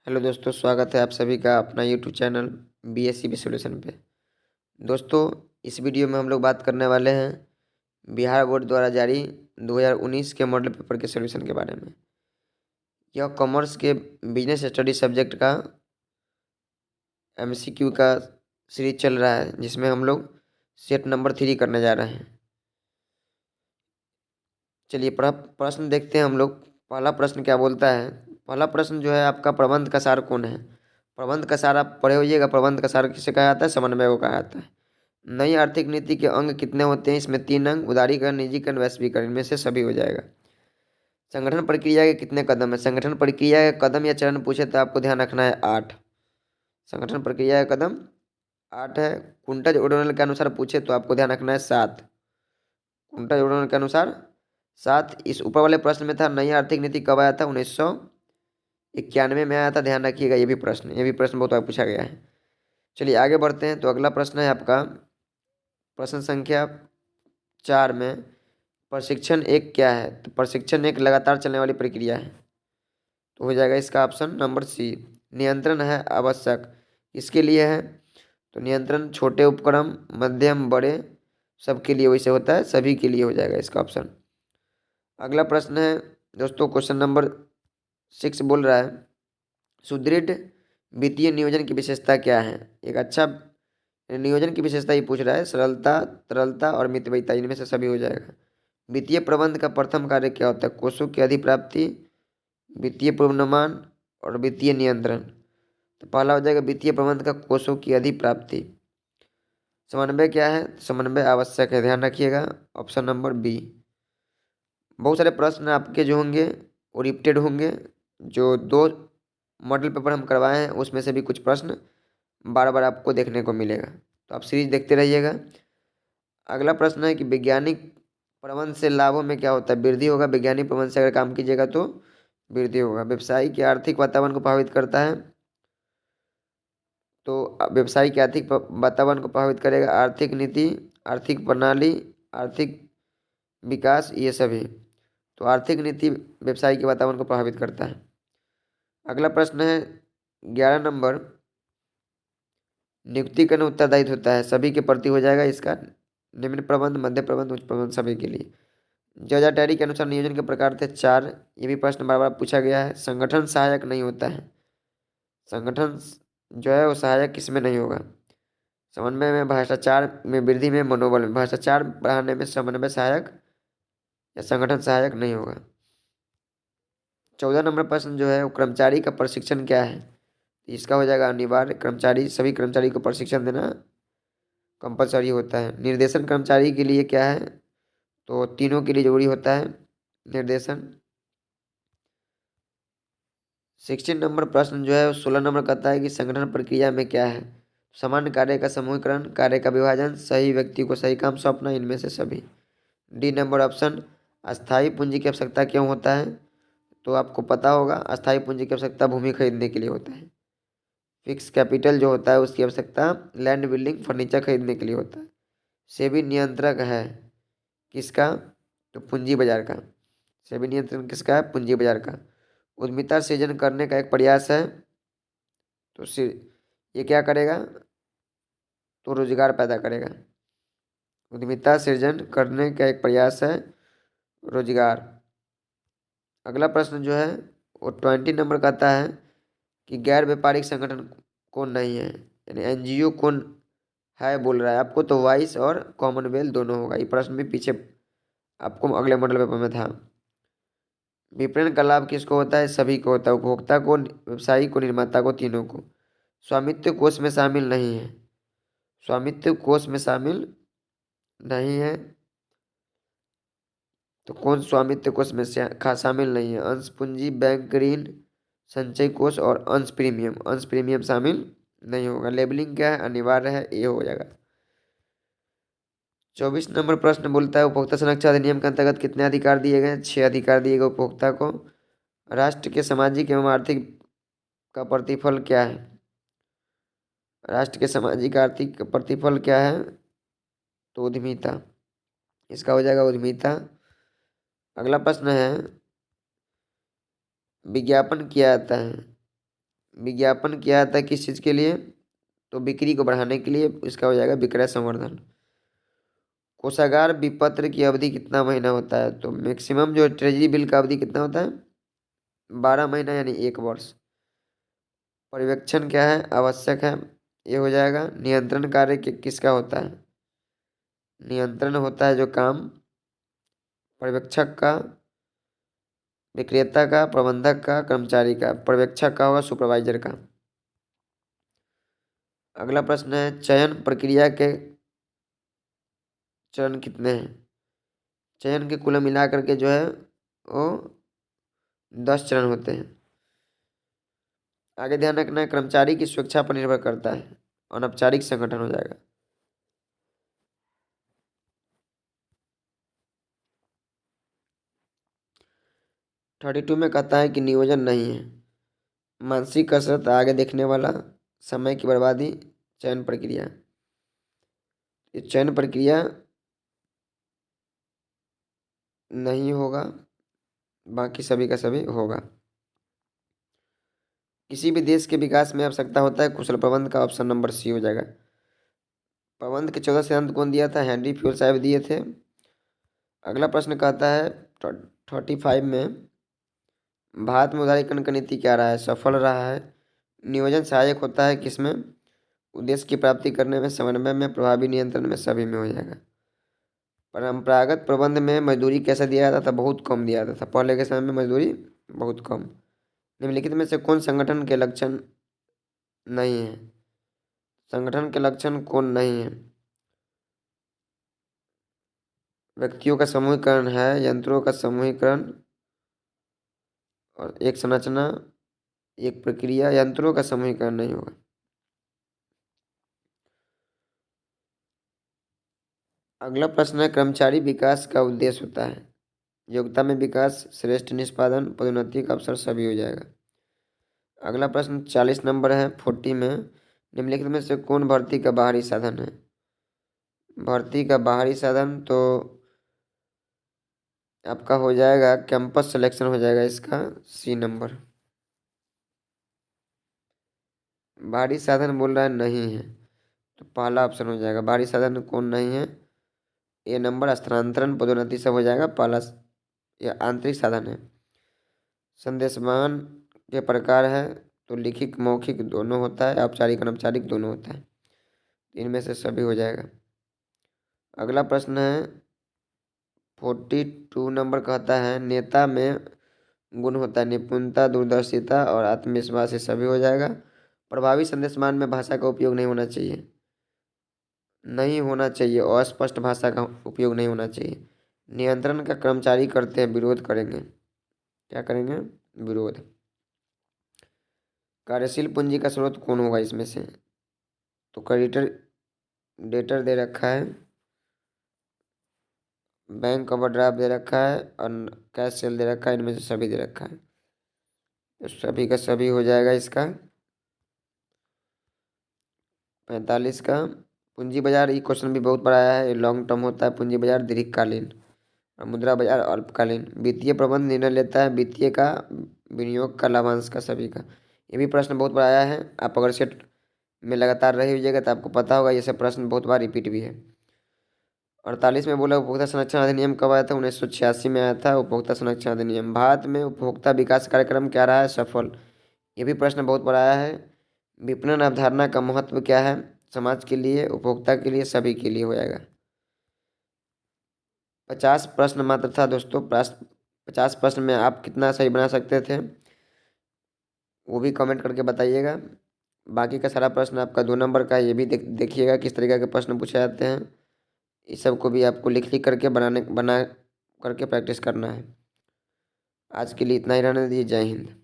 Hello दोस्तों, स्वागत है आप सभी का अपना यूट्यूब चैनल BSCB सॉल्यूशन पे। दोस्तों, इस वीडियो में हम लोग बात करने वाले हैं बिहार बोर्ड द्वारा जारी 2019 के मॉडल पेपर के सॉल्यूशन के बारे में। यह कॉमर्स के बिजनेस स्टडी सब्जेक्ट का MCQ का सीरीज चल रहा है, जिसमें हम लोग सेट नंबर 3 करने जा रहे हैं। चलिए प्रश्न देखते हैं हम लोग। पहला प्रश्न क्या बोलता है? पहला प्रश्न जो है आपका, प्रबंध का सार कौन है? प्रबंध का सार आप पढ़े होइएगा। प्रबंध का सार किसे कहा जाता है? समन्वय को कहा जाता है। नई आर्थिक नीति के अंग कितने होते हैं? इसमें 3 अंग: उदारीकरण, निजीकरण, वैश्वीकरण। इनमें से सभी हो जाएगा। संगठन प्रक्रिया के कितने कदम है? संगठन प्रक्रिया के कदम या चरण पूछे तो आपको ध्यान रखना है 8। संगठन प्रक्रिया का कदम 8 है। कुंटज ओडोनल के अनुसार पूछे तो आपको ध्यान रखना है 7। कुंटज ओडोनल के अनुसार 7। इस ऊपर वाले प्रश्न में था नई आर्थिक नीति कब आया था? 1991 में आया था। ध्यान रखिएगा, ये भी प्रश्न बहुत बार पूछा गया है। चलिए आगे बढ़ते हैं। तो अगला प्रश्न है आपका प्रश्न संख्या 4 में, प्रशिक्षण एक क्या है? तो प्रशिक्षण एक लगातार चलने वाली प्रक्रिया है। तो हो जाएगा इसका ऑप्शन नंबर सी। नियंत्रण है आवश्यक, इसके लिए है? तो नियंत्रण छोटे उपक्रम, मध्यम, बड़े, सबके लिए वैसे होता है, सभी के लिए हो जाएगा इसका ऑप्शन। अगला प्रश्न है दोस्तों, क्वेश्चन नंबर 6 बोल रहा है सुदृढ़ वित्तीय नियोजन की विशेषता क्या है? एक अच्छा नियोजन की विशेषता ही पूछ रहा है। सरलता, तरलता और मितव्ययिता, इनमें से सभी हो जाएगा। वित्तीय प्रबंध का प्रथम कार्य क्या होता है? कोषों की अधिप्राप्ति, वित्तीय पूर्वानुमान और वित्तीय नियंत्रण। तो पहला हो जाएगा वित्तीय प्रबंध का कोषों की अधिप्राप्ति। समन्वय क्या है? समन्वय आवश्यक है, ध्यान रखिएगा, ऑप्शन नंबर बी। बहुत सारे प्रश्न आपके जो होंगे वो रिपीटेड होंगे। जो 2 मॉडल पेपर हम करवाए हैं उसमें से भी कुछ प्रश्न बार बार आपको देखने को मिलेगा, तो आप सीरीज देखते रहिएगा। अगला प्रश्न है कि वैज्ञानिक प्रबंध से लाभों में क्या होता है? वृद्धि होगा। वैज्ञानिक प्रबंध से अगर काम कीजिएगा तो वृद्धि होगा। व्यवसाय के आर्थिक वातावरण को प्रभावित करता है। तो व्यवसाय के आर्थिक वातावरण को प्रभावित करेगा आर्थिक नीति, आर्थिक प्रणाली, आर्थिक विकास, ये सभी। तो आर्थिक नीति व्यवसाय के वातावरण को प्रभावित करता है। अगला प्रश्न है 11 नंबर, नियुक्तिकरण उत्तरदायित्व होता है, सभी के प्रति हो जाएगा इसका। निम्न प्रबंध, मध्य प्रबंध, उच्च प्रबंध, सभी के लिए। जज अटैरी के अनुसार नियोजन के प्रकार थे 4। ये भी प्रश्न बार बार पूछा गया है। संगठन सहायक नहीं होता है। संगठन जो है वो सहायक किसमें नहीं होगा? समन्वय में, भ्रष्टाचार में, वृद्धि में, मनोबल में। भ्रष्टाचार बढ़ाने में समन्वय सहायक या संगठन सहायक नहीं होगा। 14 नंबर प्रश्न जो है वो कर्मचारी का प्रशिक्षण क्या है? इसका हो जाएगा अनिवार्य। कर्मचारी, सभी कर्मचारी को प्रशिक्षण देना कंपलसरी होता है। निर्देशन कर्मचारी के लिए क्या है? तो तीनों के लिए जरूरी होता है निर्देशन। 16 नंबर प्रश्न जो है 16 नंबर कहता है कि संगठन प्रक्रिया में क्या है? सामान्य कार्य का समूहीकरण, कार्य का विभाजन, सही व्यक्ति को सही काम सौंपना, इनमें से सभी। D number option. अस्थायी पूंजी की आवश्यकता क्यों होता है? तो आपको पता होगा, अस्थायी पूंजी की आवश्यकता भूमि खरीदने के लिए होता है। फिक्स कैपिटल जो होता है उसकी आवश्यकता लैंड, बिल्डिंग, फर्नीचर खरीदने के लिए होता है। सेबी नियंत्रक है किसका? तो पूंजी बाजार का। सेबी नियंत्रण किसका है? पूंजी बाजार का। उद्यमिता सृजन करने का एक प्रयास है। तो ये क्या करेगा? तो रोजगार पैदा करेगा। उद्यमिता सृजन करने का एक प्रयास है, रोजगार। अगला प्रश्न जो है वो 20 नंबर कहता है कि गैर व्यापारिक संगठन कौन नहीं है, यानी NGO कौन है बोल रहा है आपको। तो वाइस और कॉमनवेल्थ दोनों होगा। ये प्रश्न भी पीछे आपको अगले मॉडल पेपर में था। विपणन का लाभ किसको होता है? सभी को होता है, उपभोक्ता को, व्यवसायी को, निर्माता को, तीनों को। स्वामित्व कोष में शामिल नहीं है। स्वामित्व कोष में शामिल नहीं है। तो कौन स्वामित्व कोष में शामिल नहीं है? अंश पूंजी, बैंक ऋण, संचय कोष और अंश प्रीमियम। अंश प्रीमियम शामिल नहीं होगा। लेबलिंग क्या है? अनिवार्य है, ये हो जाएगा। 24 नंबर प्रश्न बोलता है उपभोक्ता संरक्षण अधिनियम के अंतर्गत कितने अधिकार दिए गए हैं? 6 अधिकार दिए गए उपभोक्ता को। राष्ट्र के सामाजिक एवं आर्थिक का प्रतिफल क्या है? राष्ट्र के सामाजिक आर्थिक प्रतिफल क्या है? तो उद्यमिता, इसका हो जाएगा उद्यमिता। अगला प्रश्न है विज्ञापन किया जाता है विज्ञापन किया जाता है किस चीज़ के लिए? तो बिक्री को बढ़ाने के लिए, इसका हो जाएगा विक्रय संवर्धन। कोषागार विपत्र की अवधि कितना महीना होता है? तो मैक्सिमम जो ट्रेजरी बिल का अवधि कितना होता है? 12 महीना यानी 1 वर्ष। पर्यवेक्षण क्या है? आवश्यक है, ये हो जाएगा। नियंत्रण कार्य किसका होता है? नियंत्रण होता है जो काम पर्यवेक्षक का, विक्रेता का, प्रबंधक का, कर्मचारी का। पर्यवेक्षक का होगा सुपरवाइजर का। अगला प्रश्न है, चयन प्रक्रिया के चरण कितने हैं? चयन के कुल मिलाकर के जो है वो 10 चरण होते हैं। आगे ध्यान रखना है, कर्मचारी की स्वेच्छा पर निर्भर करता है, अनौपचारिक संगठन हो जाएगा। थर्टी टू में कहता है कि नियोजन नहीं है, मानसिक कसरत, आगे देखने वाला, समय की बर्बादी, चयन प्रक्रिया। ये चयन प्रक्रिया नहीं होगा, बाकी सभी का सभी होगा। किसी भी देश के विकास में आवश्यकता होता है कुशल प्रबंध का, ऑप्शन नंबर सी हो जाएगा। प्रबंध के 14 सिद्धांत कौन दिया था? हेनरी फ्यूल साहब दिए थे। अगला प्रश्न कहता है 35 में, भारत में उदारीकरण का नीति क्या रहा है? सफल रहा है। नियोजन सहायक होता है किसमें? उद्देश्य की प्राप्ति करने में, समन्वय में, प्रभावी नियंत्रण में, सभी में हो जाएगा। परंपरागत प्रबंध में मजदूरी कैसे दिया जाता था? बहुत कम दिया जाता था, पहले के समय में मजदूरी बहुत कम। निम्नलिखित में से कौन संगठन के लक्षण नहीं है? संगठन के लक्षण कौन नहीं है? व्यक्तियों का समूहीकरण है, यंत्रों का समूहीकरण और एक संरचना, एक प्रक्रिया। यंत्रों का समूहीकरण नहीं होगा। अगला प्रश्न है, कर्मचारी विकास का उद्देश्य होता है योग्यता में विकास, श्रेष्ठ निष्पादन, पदोन्नति का अवसर, सभी हो जाएगा। अगला प्रश्न 40 नंबर है 40 में, निम्नलिखित में से कौन भर्ती का बाहरी साधन है? भर्ती का बाहरी साधन तो आपका हो जाएगा कैंपस सिलेक्शन हो जाएगा, इसका सी नंबर। बाहरी साधन बोल रहा है नहीं है, तो पहला ऑप्शन हो जाएगा। बाहरी साधन कौन नहीं है? ए नंबर, स्थानांतरण, पदोन्नति सब हो जाएगा। पहला यह आंतरिक साधन है। संदेशमान के प्रकार है तो लिखित मौखिक दोनों होता है, औपचारिक अनौपचारिक दोनों होता है। इनमें से सभी हो जाएगा। अगला प्रश्न है 42 नंबर, कहता है नेता में गुण होता है निपुणता, दूरदर्शिता और आत्मविश्वास, ये सभी हो जाएगा। प्रभावी संदेशमान में भाषा का उपयोग नहीं होना चाहिए, नहीं होना चाहिए, अस्पष्ट भाषा का उपयोग नहीं होना चाहिए। नियंत्रण का कर्मचारी करते हैं, विरोध करेंगे। क्या करेंगे? विरोध। कार्यशील पूंजी का स्रोत कौन होगा इसमें से? तो क्रेडिटर, डेटर दे रखा है, बैंक ओवरड्राफ्ट दे रखा है और कैश सेल दे रखा है। इनमें से सभी दे रखा है, तो सभी का सभी हो जाएगा। इसका 45 का पूंजी बाजार, ये क्वेश्चन भी बहुत बड़ा आया है। लॉन्ग टर्म होता है पूंजी बाजार, दीर्घकालीन, और मुद्रा बाजार अल्पकालीन। वित्तीय प्रबंध निर्णय लेता है वित्तीय का, विनियोग का, लाभांश का, सभी का। ये भी प्रश्न बहुत बड़ा आया है। आप अगर सेट में लगातार रहे हुईएगा तो आपको पता होगा, ये सब प्रश्न बहुत बार रिपीट भी है। 48 में बोला उपभोक्ता संरक्षण अधिनियम कब आया था? 1986 में आया था उपभोक्ता संरक्षण अधिनियम। भारत में उपभोक्ता विकास कार्यक्रम क्या रहा है? सफल। ये भी प्रश्न बहुत बड़ा आया है। विपणन अवधारणा का महत्व क्या है? समाज के लिए, उपभोक्ता के लिए, सभी के लिए हो जाएगा। 50 प्रश्न मात्र था दोस्तों। 50 प्रश्न में आप कितना सही बना सकते थे वो भी कमेंट करके बताइएगा। बाकी का सारा प्रश्न आपका 2 नंबर का है, ये भी देखिएगा किस तरीके के प्रश्न पूछे जाते हैं। इस सब को भी आपको लिख करके बना करके प्रैक्टिस करना है। आज के लिए इतना ही रहने दीजिए। जय हिंद।